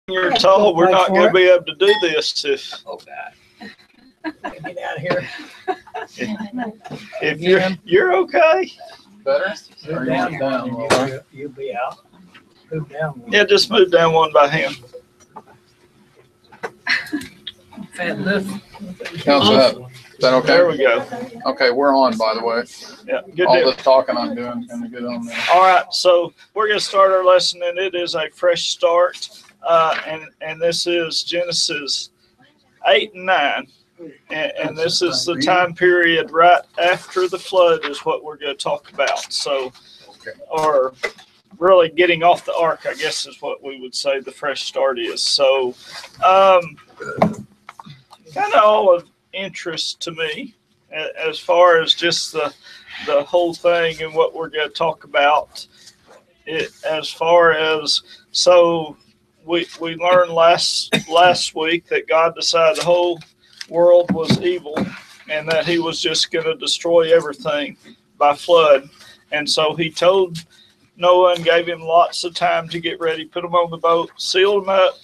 you're tall, we're not going to be able to do this if. Oh God. Get out of here. If you're okay. Better? Move Or you down want down one, lower? and you'll be out. Move down one. Yeah, just move down one by hand. Fat lift. How's that? Is that okay? There we go. Okay, we're on, by the way. Yeah, good All deal. the talking I'm doing is gonna get on there. All right, so we're going to start our lesson, and it is a fresh start. And this is Genesis 8 and 9. And this is the time period right after the flood is what we're going to talk about. So, or really getting off the ark, I guess is what we would say the fresh start is. So, kind of all of interest to me as far as just the whole thing and what we're going to talk about. It, as far as, so we learned last week that God decided the whole world was evil and that he was just going to destroy everything by flood. And so he told Noah and gave him lots of time to get ready, put them on the boat, sealed them up,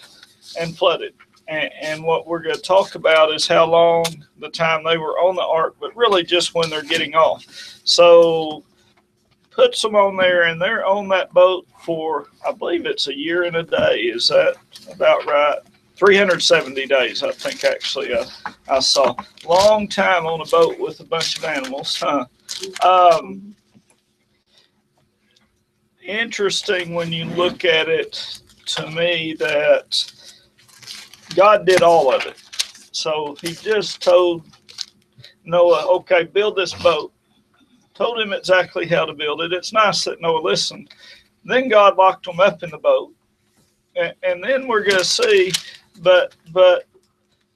and flooded. And what we're going to talk about is how long the time they were on the ark, but really just when they're getting off. So puts them on there, and they're on that boat for, I believe it's a year and a day. Is that about right? 370 days, I think, actually. I saw. Long time on a boat with a bunch of animals. Huh? Interesting when you look at it, to me, that God did all of it. So he just told Noah, okay, build this boat. Told him exactly how to build it. It's nice that Noah listened. Then God locked them up in the boat. And then we're going to see, but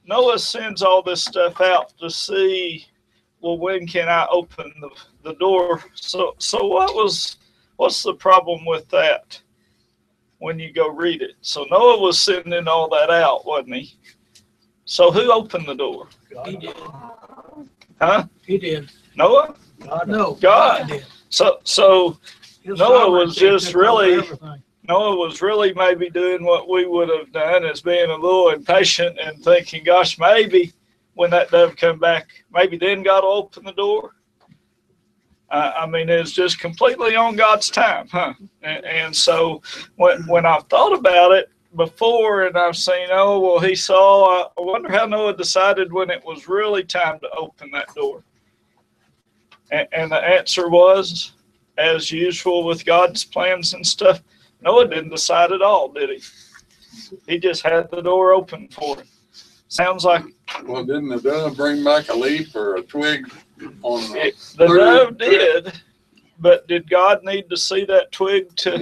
Noah sends all this stuff out to see, well, when can I open the door? So what's the problem with that when you go read it? So Noah was sending all that out, wasn't he? So who opened the door? He did. Huh? He did. Noah? God, no. God. Did. So His Noah was sovereignty just took over really, everything. Noah was really maybe doing what we would have done, as being a little impatient and thinking, gosh, maybe when that dove come back, maybe then God will open the door. I mean, it's just completely on God's time, huh? And so when I've thought about it before and I've seen, oh, well, he saw, I wonder how Noah decided when it was really time to open that door. And the answer was, as usual with God's plans and stuff, Noah didn't decide at all, did he? He just had the door open for him. Sounds like. Well, didn't the dove bring back a leaf or a twig on the dove did, but did God need to see that twig to?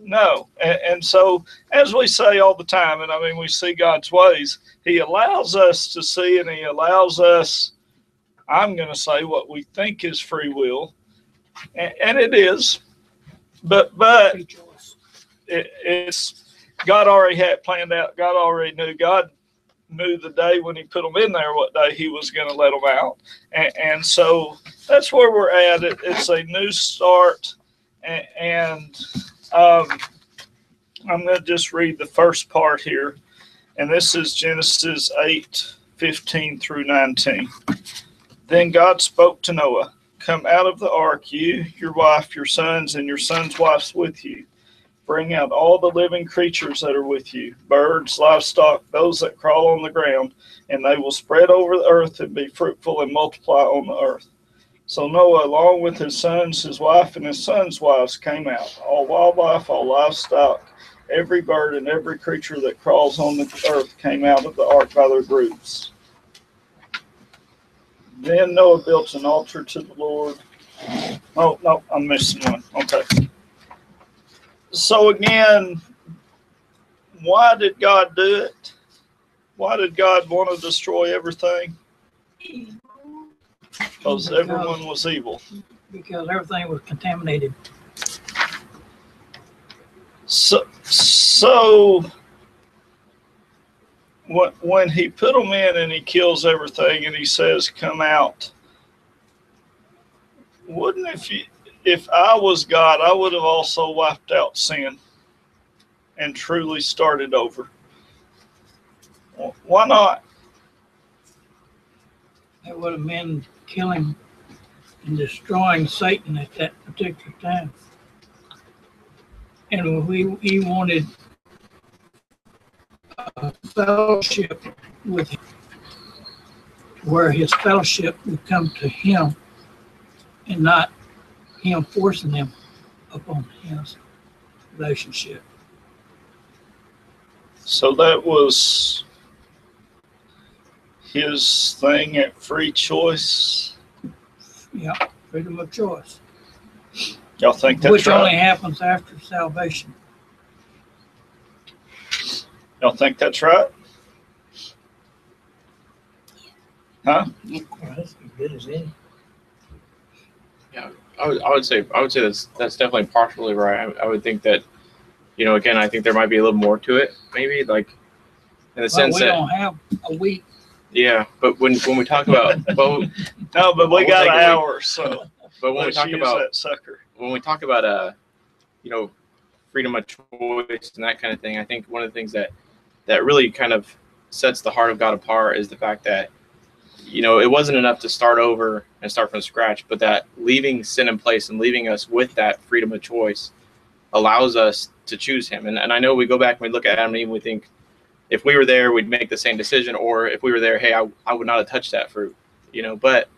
No. And so, as we say all the time, and I mean, we see God's ways, he allows us to see, and he allows us, I'm going to say, what we think is free will, and it is, but it's God already had it planned out. God already knew. God knew the day when he put them in there, what day he was going to let them out, and so that's where we're at. It's a new start, and I'm going to just read the first part here, and this is Genesis 8:15 through 19. Then God spoke to Noah, "Come out of the ark, you, your wife, your sons, and your sons' wives with you. Bring out all the living creatures that are with you, birds, livestock, those that crawl on the ground, and they will spread over the earth and be fruitful and multiply on the earth." So Noah, along with his sons, his wife, and his sons' wives, came out. All wildlife, all livestock, every bird, and every creature that crawls on the earth came out of the ark by their groups. Then Noah built an altar to the Lord. Oh, no, I'm missing one. Okay. So again, why did God do it? Why did God want to destroy everything? Because everyone was evil. Because everything was contaminated. So when he put them in and he kills everything and he says, "Come out," wouldn't if I was God, I would have also wiped out sin and truly started over. Why not? That would have been killing and destroying Satan at that particular time. And he wanted a fellowship with him, where his fellowship would come to him and not him forcing them upon his relationship. So that was his thing at free choice. Yeah, freedom of choice. Y'all think that's Which right? only happens after salvation. Y'all think that's right? Huh? Well, that's as good as any. I would say that's definitely partially right. I would think that, again, I think there might be a little more to it, maybe, like in the sense we that don't have a week. yeah, but when we talk about No, but we We'll got take an a week. hour, so but when we let's talk use about that sucker. freedom of choice and that kind of thing, I think one of the things that really kind of sets the heart of God apart is the fact that it wasn't enough to start over and start from scratch, but that leaving sin in place and leaving us with that freedom of choice allows us to choose him. And I know we go back and we look at Adam and Eve and we think if we were there, we'd make the same decision, or if we were there, hey, I would not have touched that fruit, but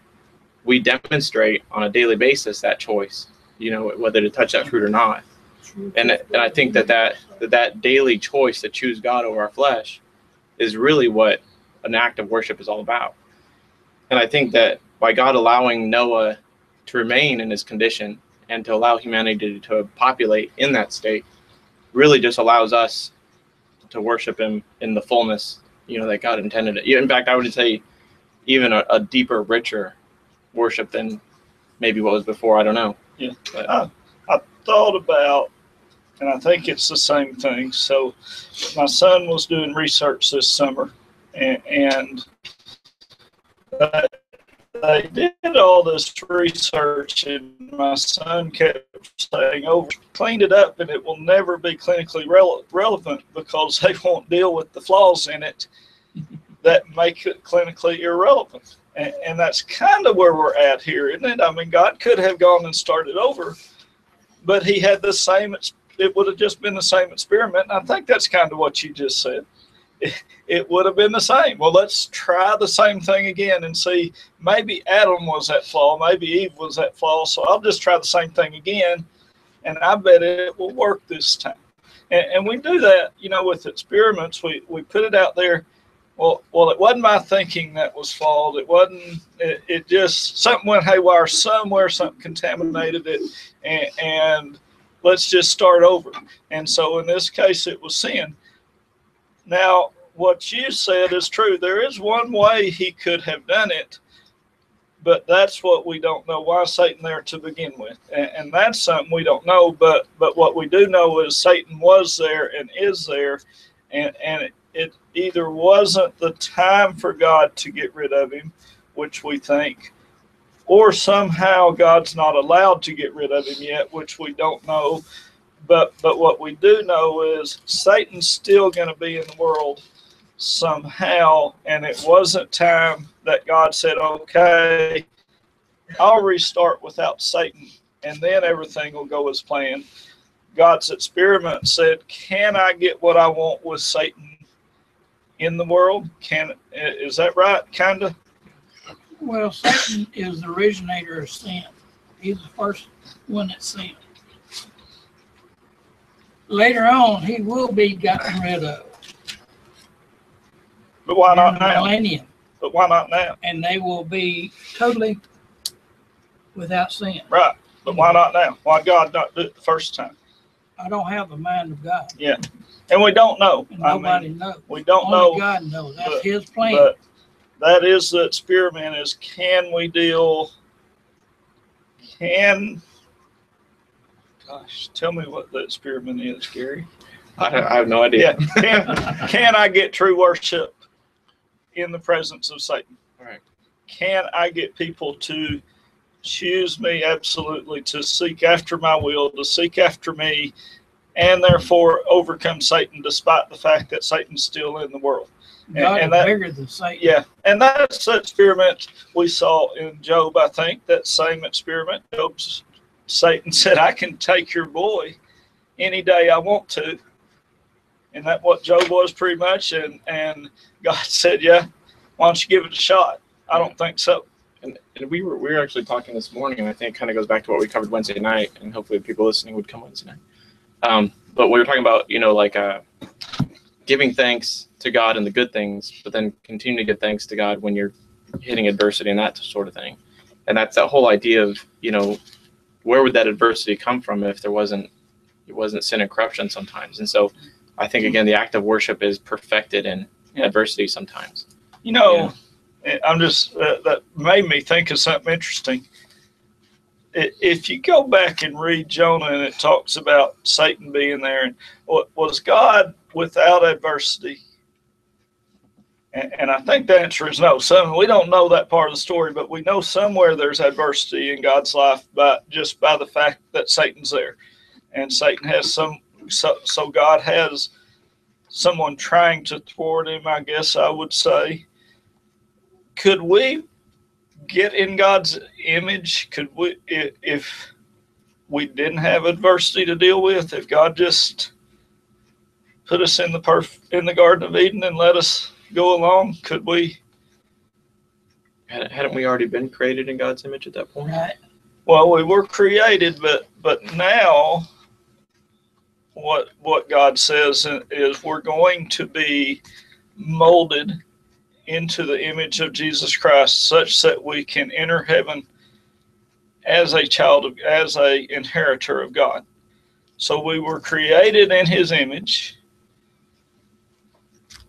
we demonstrate on a daily basis that choice, whether to touch that fruit or not. And I think that daily choice to choose God over our flesh is really what an act of worship is all about. And I think that by God allowing Noah to remain in his condition and to allow humanity to populate in that state really just allows us to worship him in the fullness, that God intended it. In fact, I would say even a deeper, richer worship than maybe what was before. I don't know. Yeah. But, I thought about, and I think it's the same thing. So my son was doing research this summer, and they did all this research, and my son kept saying, "Oh, cleaned it up, and it will never be clinically relevant because they won't deal with the flaws in it that make it clinically irrelevant." And that's kind of where we're at here, isn't it? I mean, God could have gone and started over, but he had the same, it would have just been the same experiment. And I think that's kind of what you just said. It would have been the same. Well, let's try the same thing again and see. Maybe Adam was at flaw, maybe Eve was at flaw, so I'll just try the same thing again, and I bet it will work this time. And we do that, with experiments. We put it out there. Well, it wasn't my thinking that was flawed. It wasn't. It just something went haywire somewhere. Something contaminated it, and let's just start over. And so in this case, it was sin. Now, what you said is true. There is one way he could have done it, but that's what we don't know. Why Satan there to begin with? And that's something we don't know. But what we do know is Satan was there and is there, and it either wasn't the time for God to get rid of him, which we think, or somehow God's not allowed to get rid of him yet, which we don't know. But what we do know is Satan's still going to be in the world somehow, and it wasn't time that God said, okay, I'll restart without Satan, and then everything will go as planned. God's experiment said, can I get what I want with Satan in the world? Is that right? Kind of. Well, Satan is the originator of sin. He's the first one that sinned. Later on, he will be gotten rid of. But why not in the now? millennium, But why not now? and they will be totally without sin. Right. But why not now? Why God not do it the first time? I don't have the mind of God. Yeah. And we don't know. And nobody knows. We don't Only know. God knows. That's but- his plan. But that is the experiment, is can we deal, gosh, tell me what the experiment is, Gary. I have no idea. Yeah. Can I get true worship in the presence of Satan? All right. Can I get people to choose me absolutely, to seek after my will, to seek after me and therefore overcome Satan, despite the fact that Satan's still in the world. God and is that, bigger than Satan. Yeah, and that's the experiment we saw in Job. I think that same experiment. Satan said, "I can take your boy any day I want to," and that's what Job was pretty much. And God said, "Yeah, why don't you give it a shot?" I don't think so. And we were actually talking this morning, and I think it kind of goes back to what we covered Wednesday night, and hopefully people listening would come Wednesday night. But we were talking about, giving thanks to God in the good things, but then continue to give thanks to God when you're hitting adversity and that sort of thing. And that's that whole idea of, where would that adversity come from if it wasn't sin and corruption sometimes. And so I think, again, the act of worship is perfected in adversity sometimes. I'm just, that made me think of something interesting. If you go back and read Jonah, and it talks about Satan being there, and was God without adversity? And I think the answer is no. We don't know that part of the story, but we know somewhere there's adversity in God's life just by the fact that Satan's there, and Satan has so God has someone trying to thwart him, I guess I would say. Could we get in God's image? Could we, if we didn't have adversity to deal with, if God just put us in the Garden of Eden and let us go along, could we? Hadn't we already been created in God's image at that point? Right. Well, we were created, but now what God says is we're going to be molded into the image of Jesus Christ, such that we can enter heaven as a inheritor of God. So we were created in His image,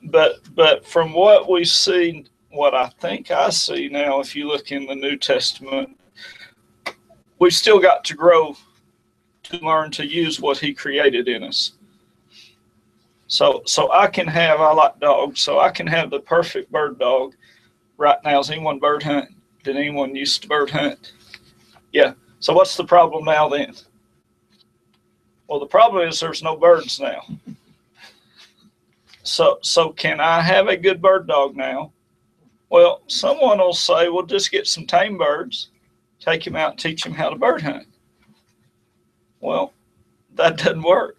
but from what we see, what I think I see now, if you look in the New Testament, we've still got to grow to learn to use what He created in us. So I like dogs, so I can have the perfect bird dog. Right now, is anyone bird hunting? Did anyone used to bird hunt? Yeah. So what's the problem now then? Well, the problem is there's no birds now. So can I have a good bird dog now? Well, someone will say, well, just get some tame birds, take him out and teach him how to bird hunt. Well, that doesn't work.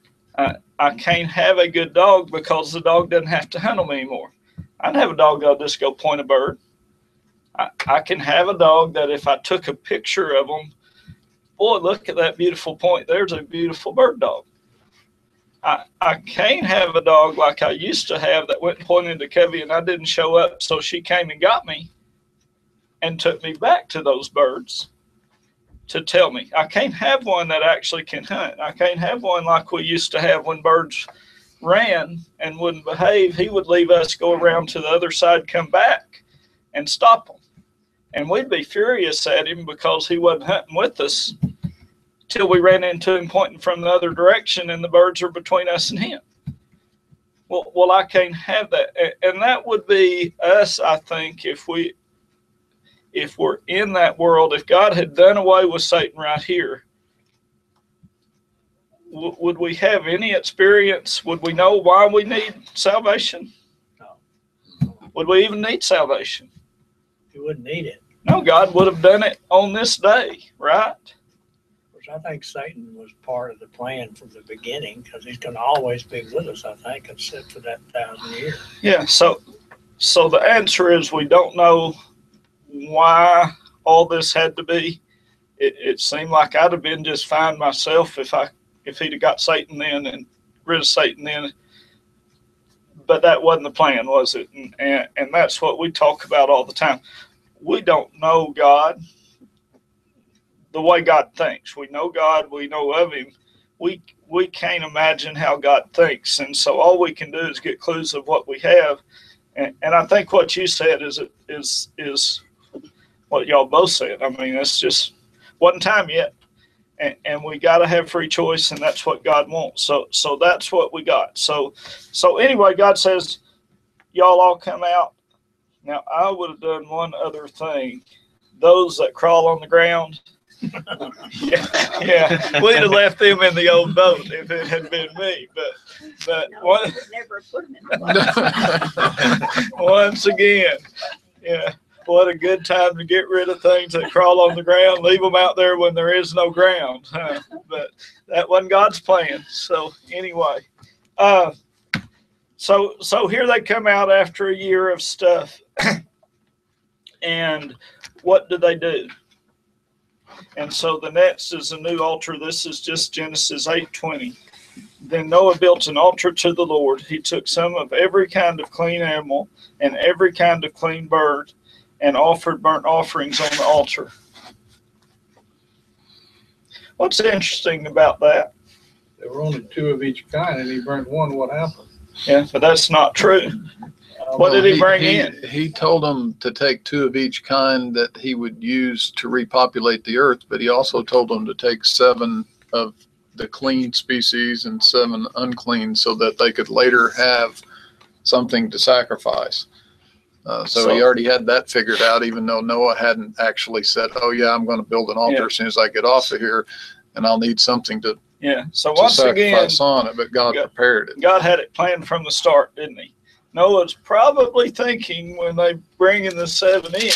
I can't have a good dog because the dog doesn't have to hunt them anymore. I can have a dog that'll just go point a bird. I can have a dog that if I took a picture of them, boy, look at that beautiful point. There's a beautiful bird dog. I can't have a dog like I used to have that went and pointed to Covey and I didn't show up, so she came and got me and took me back to those birds to tell me. I can't have one that actually can hunt. I can't have one like we used to have when birds ran and wouldn't behave. He would leave us, go around to the other side, come back and stop them. And we'd be furious at him because he wasn't hunting with us till we ran into him pointing from the other direction and the birds are between us and him. Well, I can't have that. And that would be us, I think, if we're in that world. If God had done away with Satan right here, would we have any experience? Would we know why we need salvation? No. Would we even need salvation? You wouldn't need it. No, God would have done it on this day, right? I think Satan was part of the plan from the beginning because he's going to always be with us, I think, except for that 1,000 years. Yeah, so the answer is we don't know why all this had to be. It seemed like I'd have been just fine myself if he'd have got Satan then and rid of Satan then. But that wasn't the plan, was it? And that's what we talk about all the time. We don't know God the way God thinks. We know God, we know of Him. We can't imagine how God thinks, and so all we can do is get clues of what we have. And I think what you said is what y'all both said. I mean, it's just wasn't time yet, and we got to have free choice, and that's what God wants. So that's what we got. So anyway, God says, y'all all come out. Now I would have done one other thing. Those that crawl on the ground, Yeah, we'd have left them in the old boat if it had been me. But No, one, we would never put them in the boat. once again, yeah, what a good time to get rid of things that crawl on the ground, leave them out there when there is no ground. Huh? But that wasn't God's plan. So anyway, so here they come out after a year of stuff, and what do they do? And so the next is a new altar. This is just Genesis 8:20. Then Noah built an altar to the Lord. He took some of every kind of clean animal and every kind of clean bird and offered burnt offerings on the altar. What's interesting about that? There were only 2 of each kind, and he burnt one. What happened? Yeah, but that's not true. What did he bring in? He told them to take 2 of each kind that he would use to repopulate the earth, but he also told them to take 7 of the clean species and 7 unclean so that they could later have something to sacrifice. So he already had that figured out, even though Noah hadn't actually said, oh yeah, I'm going to build an altar as soon as I get off of here, and I'll need something to So once again, sacrifice on it, but God prepared it. God had it planned from the start, didn't he? Noah's probably thinking when they bring in the 7 in,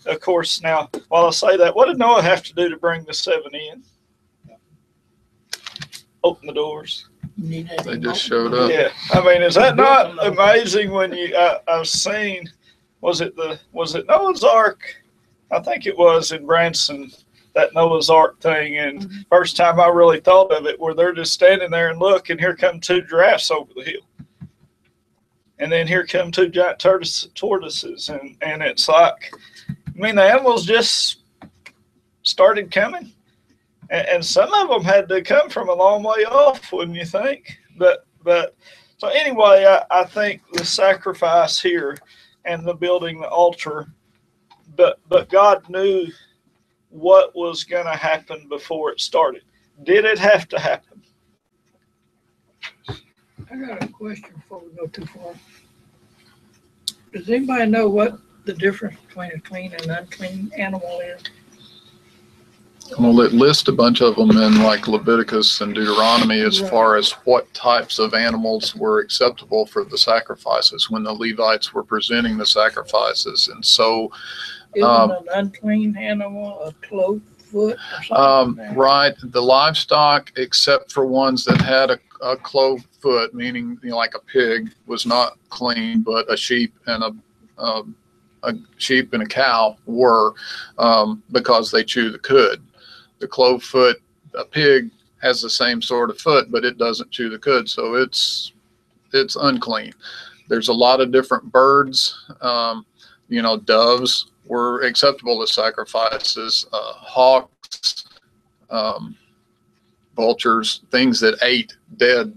of course, now, while I say that, what did Noah have to do to bring the 7 in? Open the doors. They just showed up. Yeah, I mean, is that not amazing when you, I've seen, was it Noah's Ark? I think it was in Branson, that Noah's Ark thing. And first time I really thought of it, where they're just standing there and look, and here come 2 giraffes over the hill. And then here come 2 giant tortoises. And it's like, I mean, the animals just started coming. And some of them had to come from a long way off, wouldn't you think? But so anyway, I think the sacrifice here and the building the altar, but God knew what was going to happen before it started. Did it have to happen? I got a question before we go too far. Does anybody know what the difference between a clean and unclean animal is? Well, it lists a bunch of them in like Leviticus and Deuteronomy as far as what types of animals were acceptable for the sacrifices when the Levites were presenting the sacrifices. And so, Isn't an unclean animal a clove foot or something? Right, the livestock, except for ones that had a clove foot, meaning like a pig, was not clean, but a sheep and a cow were, because they chew the cud. The clove foot, a pig has the same sort of foot, but it doesn't chew the cud, so it's unclean. There's a lot of different birds. Doves were acceptable as sacrifices. Hawks, vultures, things that ate dead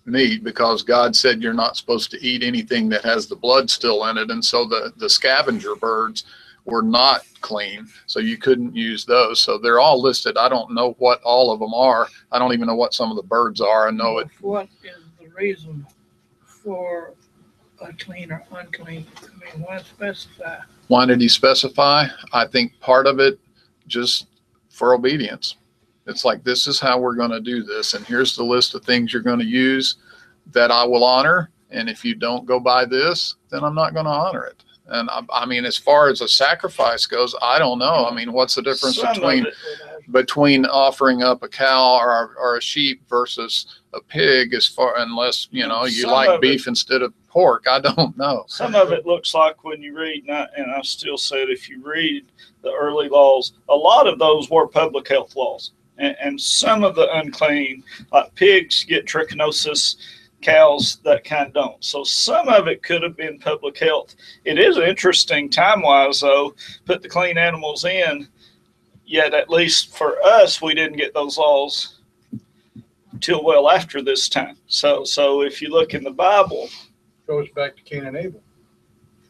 meat, because God said you're not supposed to eat anything that has the blood still in it, and so the scavenger birds were not clean, so you couldn't use those. So they're all listed. I don't know what all of them are. I don't even know what some of the birds are. I know it. What is the reason for a clean or unclean? I mean, why specify? Why did he specify? I think part of it just for obedience. It's like, this is how we're going to do this, and here's the list of things you're going to use that I will honor, and if you don't go by this, then I'm not going to honor it. And I mean, as far as a sacrifice goes, I don't know. I mean, what's the difference between offering up a cow or a sheep versus a pig, unless you like beef instead of pork? I don't know. Some of it looks like when you read, and I still said, if you read the early laws, a lot of those were public health laws, and some of the unclean, like pigs get trichinosis, cows that kind don't. So some of it could have been public health. It is interesting time-wise, though, put the clean animals in, yet at least for us, we didn't get those laws till well after this time. So if you look in the Bible, Goes back to Cain and Abel.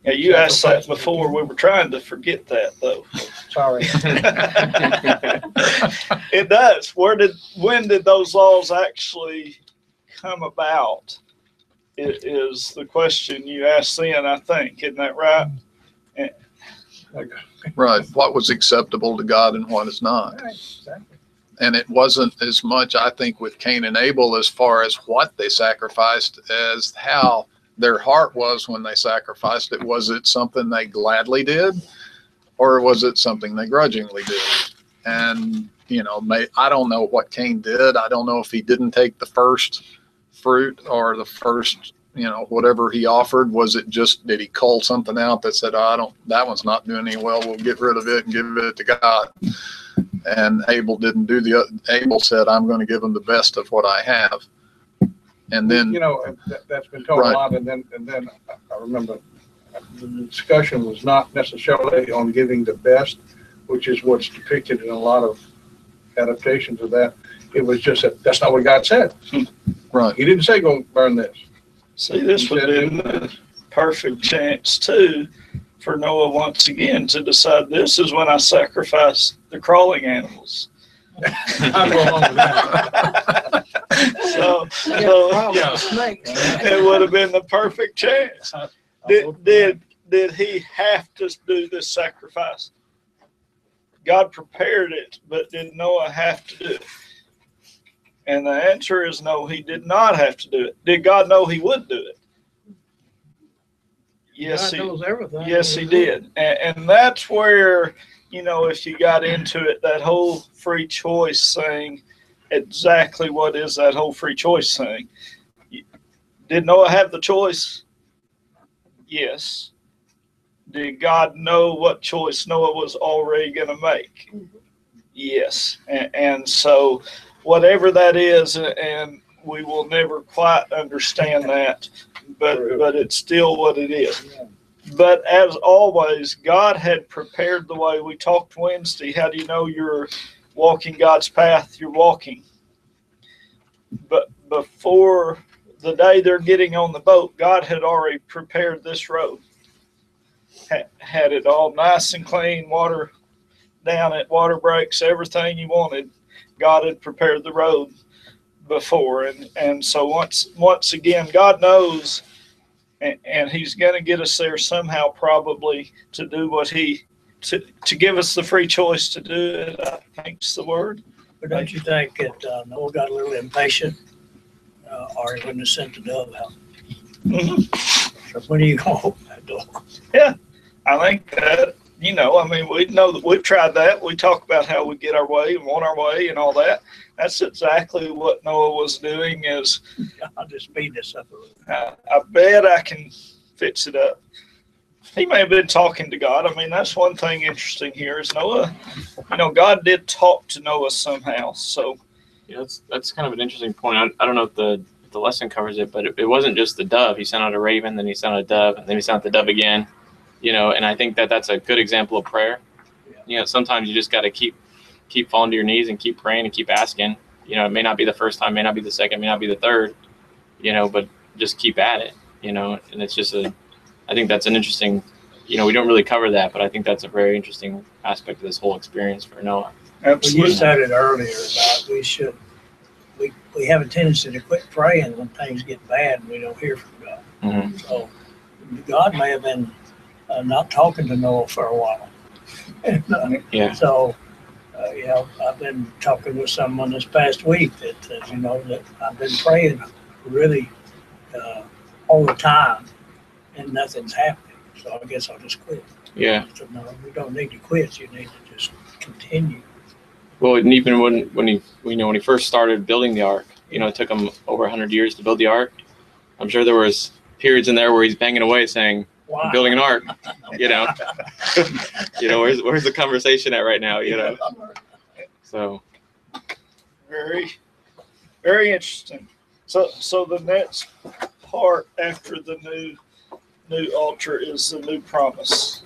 yeah, you asked that before. We were trying to forget that, though. Sorry. It does. When did those laws actually come about? It is the question you asked then, I think. Isn't that right? Right. What was acceptable to God and what is not. Right, exactly. And it wasn't as much, I think, with Cain and Abel as far as what they sacrificed as how their heart was when they sacrificed it. Was it something they gladly did, or was it something they grudgingly did? And, I don't know what Cain did. I don't know if he didn't take the first fruit or the first, whatever he offered. Was it just, did he cull something out that said, that one's not doing any well, we'll get rid of it and give it to God? And Abel didn't do Abel said, I'm going to give him the best of what I have. And then, that's been told right. a lot. And then I remember the discussion was not necessarily on giving the best, which is what's depicted in a lot of adaptations of that. It was just that's not what God said. Right. He didn't say go burn this. See, this would have been the perfect chance too for Noah once again to decide this is when I sacrifice the crawling animals. I'll go along with that. It would have been the perfect chance. Did he have to do this sacrifice? God prepared it, but did Noah have to do it? And the answer is no, he did not have to do it. Did God know he would do it? Yes, God knows everything. Yes, he did. And that's where, if you got into it, that whole free choice thing, exactly what is that whole free choice thing? Did Noah have the choice? Yes. Did God know what choice Noah was already going to make? Yes. And so whatever that is, and we will never quite understand that, but it's still what it is. But as always, God had prepared the way. We talked Wednesday. How do you know you're walking God's path? You're walking. But before the day they're getting on the boat, God had already prepared this road. Had it all nice and clean, water down it, water breaks, everything you wanted. God had prepared the road before. And so once again, God knows, and he's going to get us there somehow, probably, to do what to give us the free choice to do it, I think's the word. But don't you think that Noah got a little impatient, or he wouldn't have sent the dove out? Mm-hmm. So when are you going to open that door? Yeah, I think that, we know that we've tried that. We talk about how we get our way and want our way and all that. That's exactly what Noah was doing. Is I'll just speed this up a little. I bet I can fix it up. He may have been talking to God. That's one thing interesting here is Noah, God did talk to Noah somehow. So yeah, that's kind of an interesting point. I don't know if the lesson covers it, but it wasn't just the dove. He sent out a raven, then he sent out a dove, and then he sent out the dove again. And I think that's a good example of prayer. Sometimes you just got to keep falling to your knees and keep praying and keep asking. It may not be the first time, may not be the second, may not be the third, but just keep at it, and it's just I think that's an interesting, we don't really cover that, but I think that's a very interesting aspect of this whole experience for Noah. absolutely. Well, you said it earlier about we have a tendency to quit praying when things get bad and we don't hear from God. Mm-hmm. So God may have been not talking to Noah for a while. Yeah. So, I've been talking with someone this past week that that I've been praying really all the time and nothing's happening. So I guess I'll just quit. Yeah. So no, you don't need to quit. You need to just continue. Well, and even when he first started building the ark, it took him over 100 years to build the ark. I'm sure there was periods in there where he's banging away saying, Wow. I'm building an ark, where's the conversation at right now, So Very, very interesting. So the next part after the new altar is the new promise,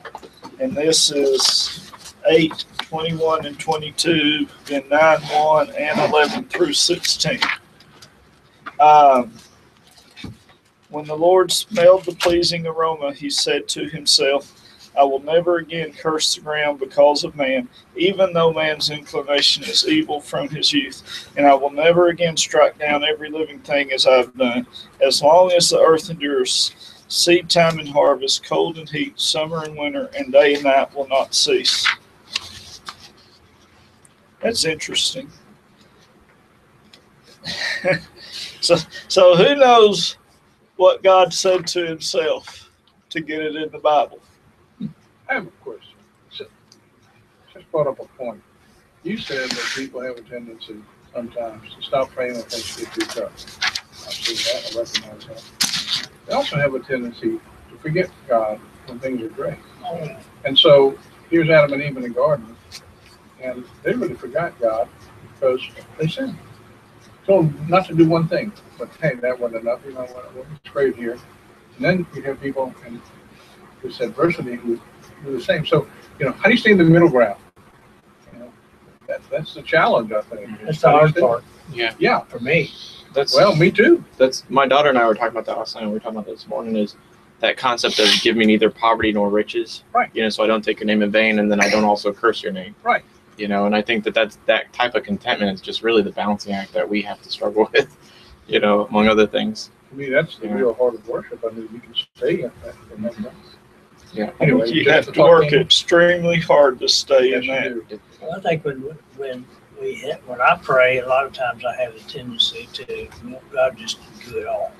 and this is 8, 21, and 22, then 9, 1, and 11 through 16. When the Lord smelled the pleasing aroma, he said to himself, I will never again curse the ground because of man, even though man's inclination is evil from his youth. And I will never again strike down every living thing as I have done. As long as the earth endures, seed time and harvest, cold and heat, summer and winter, and day and night will not cease. That's interesting. So who knows what God said to himself to get it in the Bible? I have a question. Just brought up a point. You said that people have a tendency sometimes to stop praying when things get too tough. I see that. I recognize that. They also have a tendency to forget God when things are great. And so here's Adam and Eve in the garden, and they really forgot God because they sinned. Told them not to do one thing, but hey, that wasn't enough. You know what? It's great here. And then you have people in this adversity who do the same. So, how do you stay in the middle ground? That's the challenge, I think. That's the hard part. Yeah. For me. Well, me too. That's my daughter and I were talking about that last night. We were talking about that this morning. Is that concept of give me neither poverty nor riches? Right. So I don't take your name in vain, and then I don't also curse your name. Right. And I think that type of contentment is just really the balancing act that we have to struggle with. Among other things. To me, that's the real heart of worship. I mean, you can stay in that. Yeah. Anyway, You have to work extremely hard to stay in Yes, that. you do. Well, I think when I pray, a lot of times I have a tendency to want God just to do it all.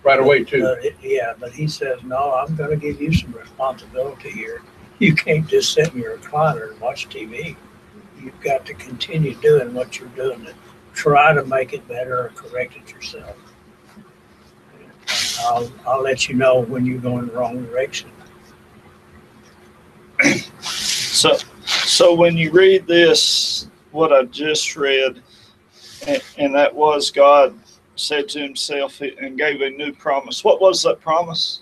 Right away, too. But he says, no, I'm going to give you some responsibility here. You can't just sit in your recliner and watch TV. You've got to continue doing what you're doing to try to make it better or correct it yourself. I'll let you know when you're going the wrong direction. So when you read this, what I just read, and that was God said to himself and gave a new promise. What was that promise?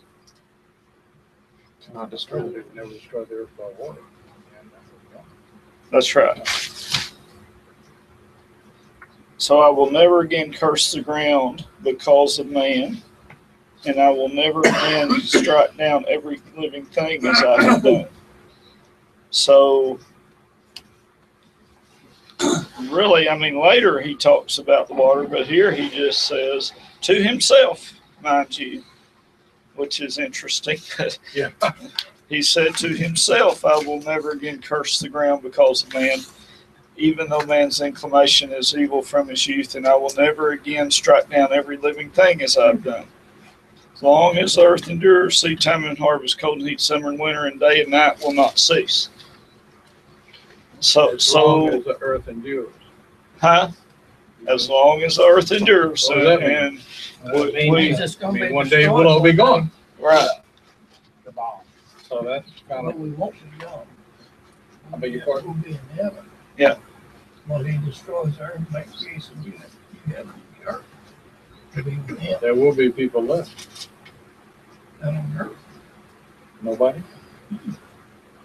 To not destroy Never destroy the earth by water. That's right. So I will never again curse the ground because of man, and I will never again strike down every living thing as I have done. So really, later he talks about the water, but here he just says to himself, mind you, which is interesting. Yeah. He said to himself, I will never again curse the ground because of man, even though man's inclination is evil from his youth, and I will never again strike down every living thing as I've done. As long as the earth endures, seed time and harvest, cold and heat, summer and winter, and day and night will not cease. As long as the earth endures. As long as the earth endures. What does that mean? One day we'll all be gone. Right. So that's kind But of, we won't be gone. I beg your pardon? We'll be in heaven. Yeah. When he destroys the earth, makes peace, and you have the earth to be with him. There will be people left. And on earth, Nobody?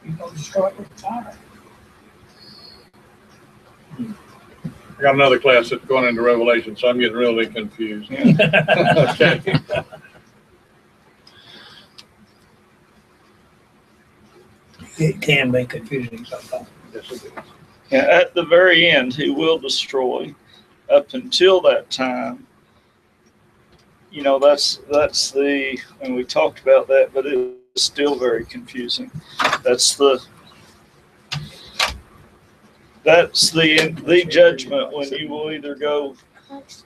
he's going to destroy it with fire. I got another class that's going into Revelation, so I'm getting really confused. Okay. It can be confusing sometimes. Yes, it is. And at the very end, he will destroy. Up until that time, that's and we talked about that, but it's still very confusing. That's the judgment when you will either go,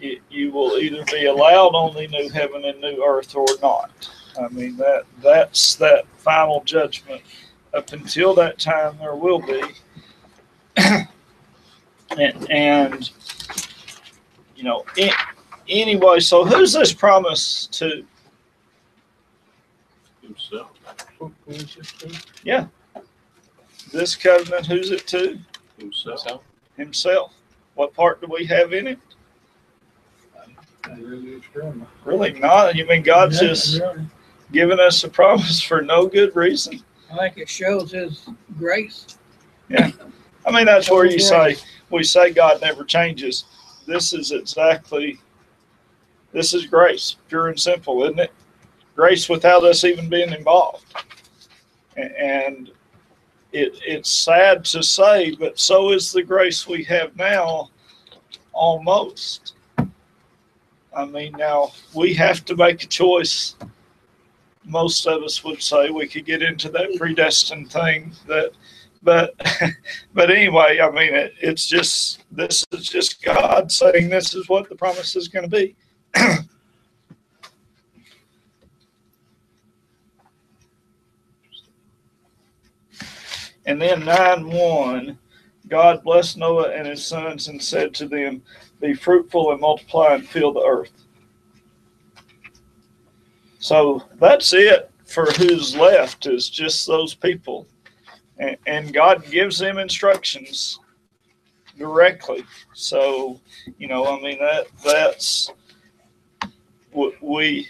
you will either be allowed on the new heaven and new earth or not. That's that final judgment. Up until that time, there will be. and anyway, so who's this promise to? Himself. Who is this to? Yeah. This covenant, who's it to? Himself. Himself. What part do we have in it? Really extreme. Really not. You mean God's just giving us a promise for no good reason? I think it shows his grace. Yeah. That's where we say God never changes. This is grace, pure and simple, isn't it? Grace without us even being involved. And it's sad to say, but so is the grace we have now, almost. Now we have to make a choice most of us would say. We could get into that predestined thing but but anyway, I mean, this is just God saying this is what the promise is going to be. And then 9:1, God blessed Noah and his sons and said to them, "Be fruitful and multiply and fill the earth." So that's it for who's left, is just those people. And God gives them instructions directly. So, I mean, that's what we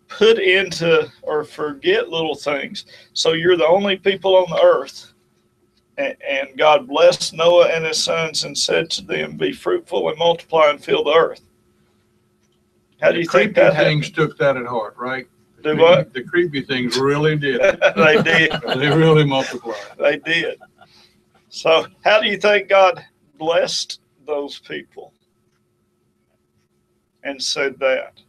put into or forget little things. So you're the only people on the earth. And God blessed Noah and his sons and said to them, "Be fruitful and multiply and fill the earth." How do you think that happened? Things took that at heart, right? Do what? The creepy things really did. They did. They really multiplied. They did. So how do you think God blessed those people and said that?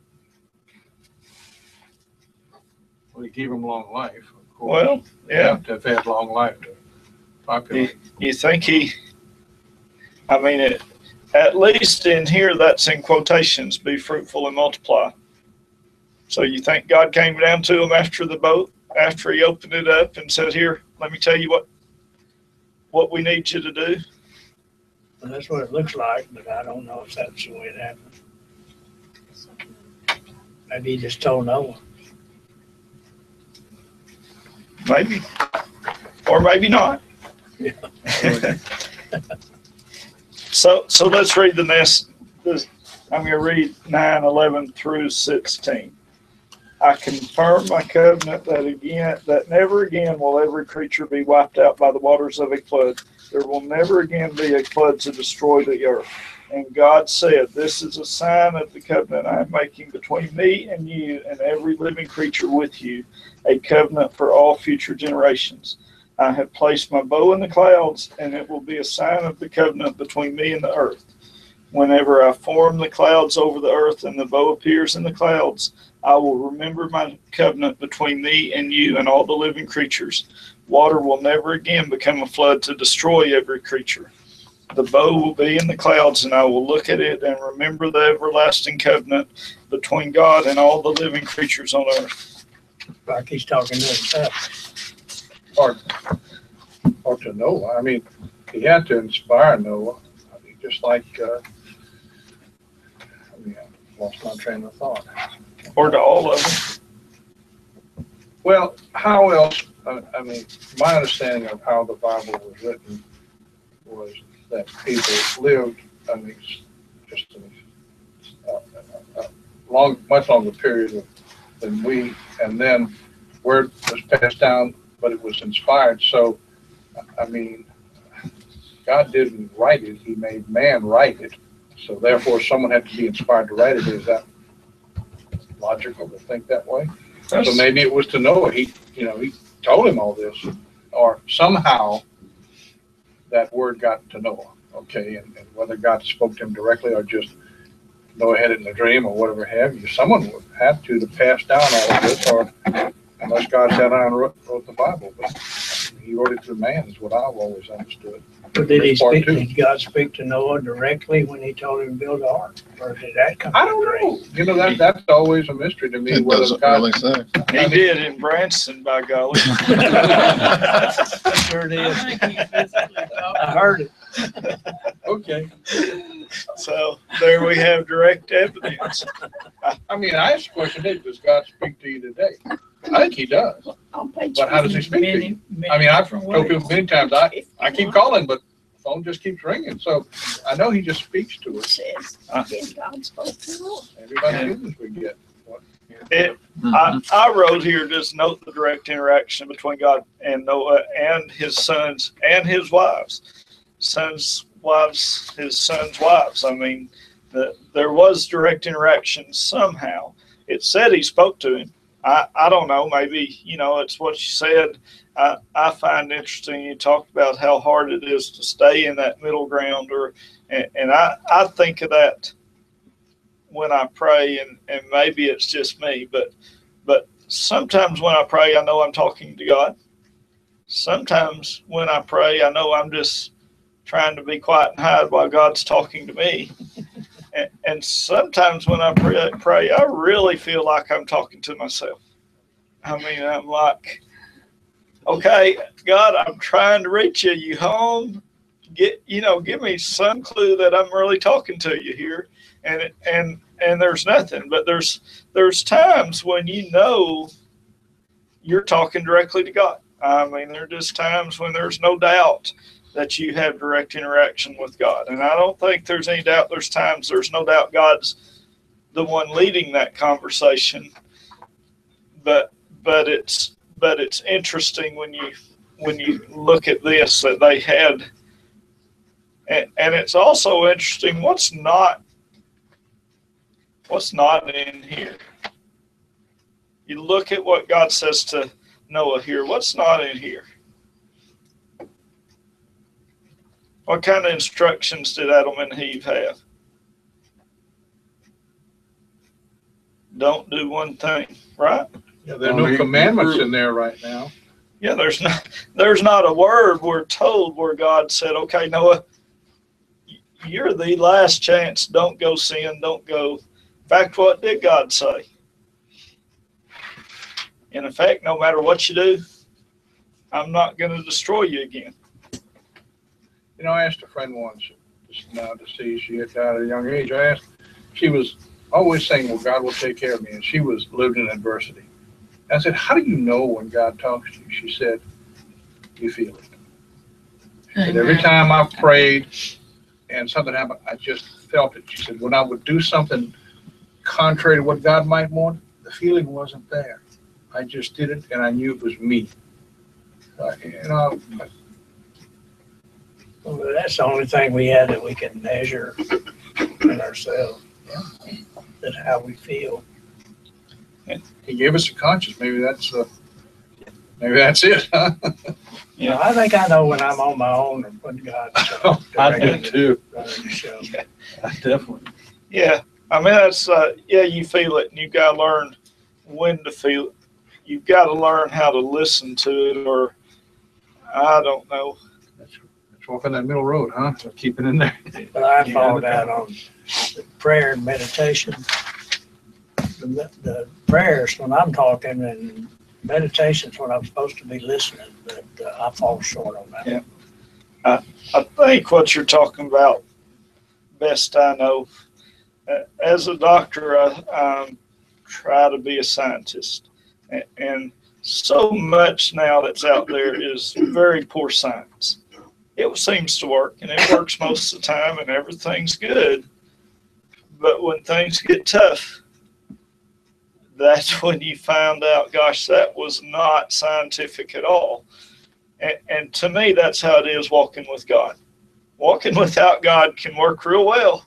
Well, he gave them long life, of course. Well, They yeah. have to have had long life to populate. You think at least in here, that's in quotations, be fruitful and multiply. So you think God came down to them after the boat, after he opened it up and said, "Here, let me tell you what we need you to do"? Well, that's what it looks like, but I don't know if that's the way it happened. Maybe he just told Noah. Maybe. Or maybe not. Yeah. So let's read the next. I'm going to read 9:11 through 16. "I confirm my covenant that never again will every creature be wiped out by the waters of a flood. There will never again be a flood to destroy the earth. And God said, this is a sign of the covenant I am making between me and you and every living creature with you, a covenant for all future generations. I have placed my bow in the clouds, and it will be a sign of the covenant between me and the earth. Whenever I form the clouds over the earth and the bow appears in the clouds, I will remember my covenant between me and you and all the living creatures. Water will never again become a flood to destroy every creature. The bow will be in the clouds, and I will look at it and remember the everlasting covenant between God and all the living creatures on earth." Like he's talking to himself. Or to Noah. I mean, he had to inspire Noah. I mean, just like, I lost my train of thought. Or to all of them. Well, how else? I mean, my understanding of how the Bible was written was that people lived, I mean, just a much longer period than we, and then word was passed down, but it was inspired. So, I mean, God didn't write it; He made man write it. So, therefore, someone had to be inspired to write it. Is that logical to think that way? So maybe it was to Noah. He told him all this, or somehow that word got to Noah. Okay, and whether God spoke to him directly or just Noah had it in a dream or whatever have you, someone would have to pass down all of this, or unless God sat down and wrote the Bible. But He wrote it to man, is what I've always understood. But did God speak to Noah directly when he told him to build the ark? Or did that come? I don't know. That's always a mystery to me. It Whether doesn't God, really say. He did in Branson, by golly. Sure it is. I heard it. Okay. So There we have direct evidence. I mean, I asked the question, hey, does God speak to you today? I think He does. But how does He speak to you? I mean, I've told people many times, I keep calling, but the phone just keeps ringing. So I know He just speaks to us. Everybody's business we get. I wrote here, just note the direct interaction between God and Noah and his sons and his wives. Sons' wives, his sons' wives. I mean, there was direct interaction somehow. It said he spoke to him. I don't know, maybe, it's what you said. I find interesting, you talked about how hard it is to stay in that middle ground, and I think of that when I pray, and maybe it's just me, but sometimes when I pray, I know I'm talking to God. Sometimes when I pray, I know I'm just trying to be quiet and hide while God's talking to me. And sometimes when I pray, I really feel like I'm talking to myself. I mean, I'm like, okay, God, I'm trying to reach you. You home? Give me some clue that I'm really talking to you here. And there's nothing. But there's times when you're talking directly to God. I mean, there are just times when there's no doubt that you have direct interaction with God. And I don't think there's any doubt. There's no doubt God's the one leading that conversation. But it's interesting when you look at this that they had, and it's also interesting what's not in here. You look at what God says to Noah here. What's not in here? What kind of instructions did Adam and Eve have? Don't do one thing, right? Yeah, there are no commandments in there right now. Yeah, there's not a word we're told where God said, okay, Noah, you're the last chance. Don't go sin. Don't go. In fact, what did God say? In effect, no matter what you do, I'm not going to destroy you again. You know, I asked a friend once, just now to see, she had died at a young age. I asked, she was always saying, well, God will take care of me. And she lived in adversity. I said, how do you know when God talks to you? She said, you feel it. She said, every time I prayed and something happened, I just felt it. She said, when I would do something contrary to what God might want, the feeling wasn't there. I just did it, and I knew it was me. Well, that's the only thing we have that we can measure in ourselves. Yeah. That's how we feel. He gave us a conscience. Maybe that's it, huh? Yeah, I think I know when I'm on my own or when God. I do too. Yeah. I definitely. Yeah, I mean that's you feel it, and you've got to learn when to feel it. You've got to learn how to listen to it, or I don't know. Let's walk on that middle road, huh? So keep it in there. But I followed out on the prayer and meditation. The prayers when I'm talking, and meditation's when I'm supposed to be listening, but I fall short on that. Yeah. I think what you're talking about, best I know, as a doctor, I try to be a scientist. And so much now that's out there is very poor science. It seems to work, and it works most of the time, and everything's good. But when things get tough, that's when you find out, gosh, that was not scientific at all. And to me, that's how it is walking with God. Walking without God can work real well.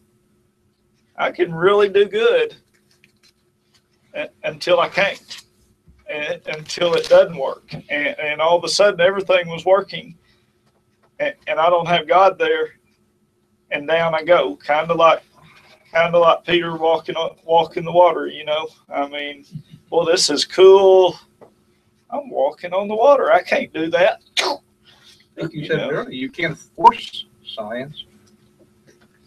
I can really do good until I can't. Until it doesn't work, and all of a sudden everything was working, and I don't have God there, and down I go, kind of like Peter walking the water. I mean, well, this is cool. I'm walking on the water. I can't do that. Like you said earlier, you can't force science,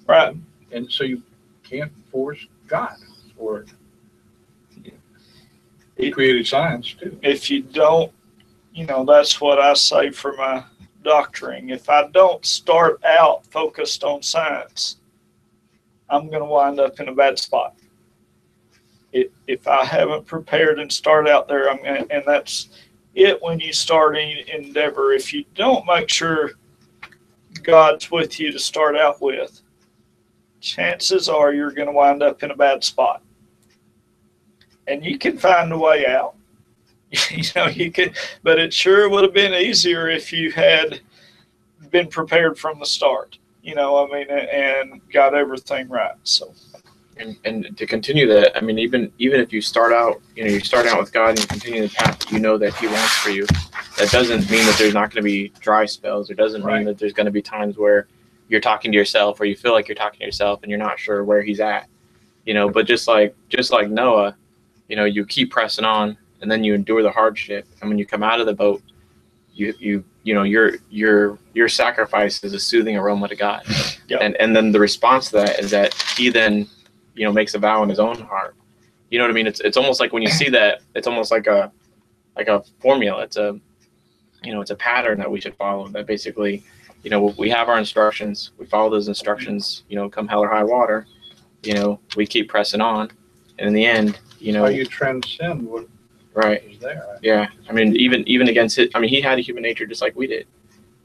right? And so you can't force God for it. He created science too. If you don't, that's what I say for my doctoring. If I don't start out focused on science, I'm going to wind up in a bad spot. If I haven't prepared and start out there, and that's it when you start any endeavor. If you don't make sure God's with you to start out with, chances are you're going to wind up in a bad spot. And you can find a way out. You could, but it sure would have been easier if you had been prepared from the start. And got everything right. So, and to continue that, I mean, even if you start out, you're starting out with God and you continue the path that you know that He wants for you, that doesn't mean that there's not going to be dry spells. It doesn't mean that there's going to be times where you're talking to yourself, or you feel like you're talking to yourself, and you're not sure where He's at. But just like Noah. You keep pressing on, and then you endure the hardship, and when you come out of the boat, your sacrifice is a soothing aroma to God. Yep. And then the response to that is that he then, makes a vow in his own heart. You know what I mean? It's almost like when you see that, it's almost like a formula. It's a pattern that we should follow. That basically, we have our instructions. We follow those instructions. Come hell or high water, we keep pressing on, and in the end, How you transcend what right. is there. Yeah, I mean, even against it, he had a human nature just like we did.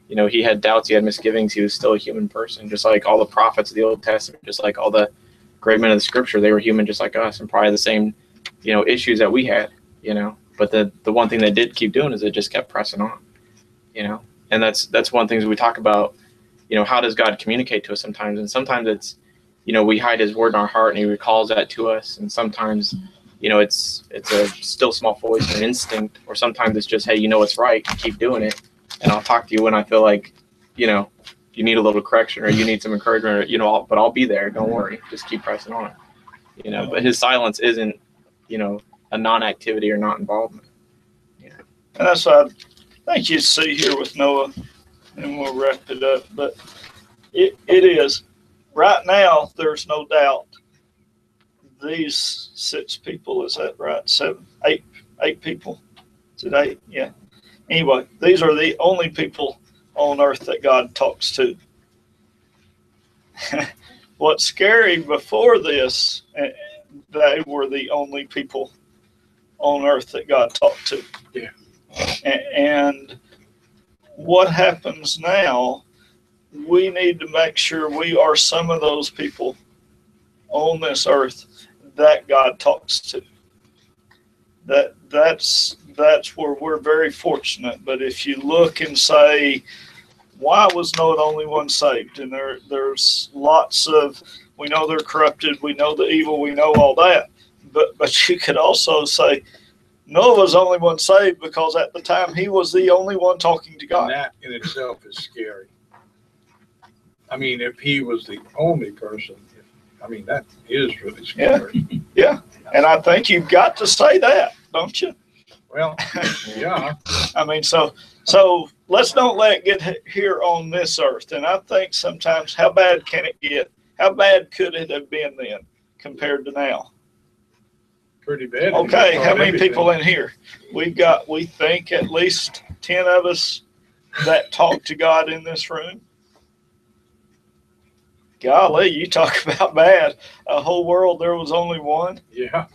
He had doubts, he had misgivings. He was still a human person, just like all the prophets of the Old Testament, just like all the great men of the Scripture. They were human, just like us, and probably the same, issues that we had. But the one thing they did keep doing is they just kept pressing on. And that's one thing we talk about. How does God communicate to us sometimes? And sometimes it's, we hide His word in our heart, and He recalls that to us. And sometimes, it's a still small voice or an instinct, or sometimes it's just, hey, it's right, keep doing it, and I'll talk to you when I feel like, you need a little correction or you need some encouragement, or, but I'll be there. Don't worry, just keep pressing on. But His silence isn't, a non-activity or not involvement. And that's what I think you see here with Noah, and we'll wrap it up. But it is right now. There's no doubt. These 6 people, is that right? 7, 8 people. Is it 8? Yeah. Anyway, these are the only people on earth that God talks to. What's scary before this, they were the only people on earth that God talked to. Yeah. And what happens now, we need to make sure we are some of those people on this earth that God talks to. That's where we're very fortunate. But if you look and say, why was Noah the only one saved? And there's lots of, we know they're corrupted, we know the evil, we know all that. But you could also say Noah was the only one saved because at the time he was the only one talking to God. And that in itself is scary. I mean, if he was the only person, that is really scary. Yeah. And I think you've got to say that, don't you? Well, yeah. I mean, so let's don't let it get here on this earth. And I think sometimes, how bad can it get? How bad could it have been then compared to now? Pretty bad. Okay, how many people in here? We think at least 10 of us that talk to God in this room. Golly, you talk about bad. A whole world, there was only one. Yeah.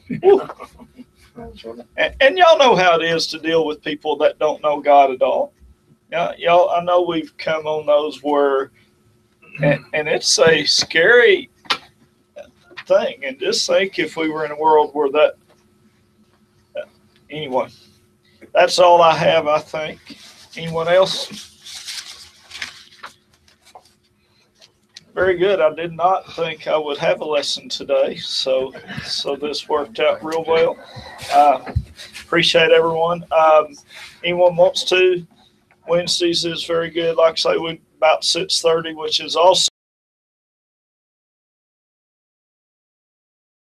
And y'all know how it is to deal with people that don't know God at all. Y'all, I know we've come on those where, and it's a scary thing. And just think if we were in a world where that, anyway, that's all I have, I think. Anyone else? Very good. I did not think I would have a lesson today, so this worked out real well. Appreciate everyone. Anyone wants to? Wednesdays is very good. Like I say, we about 6:30, which is also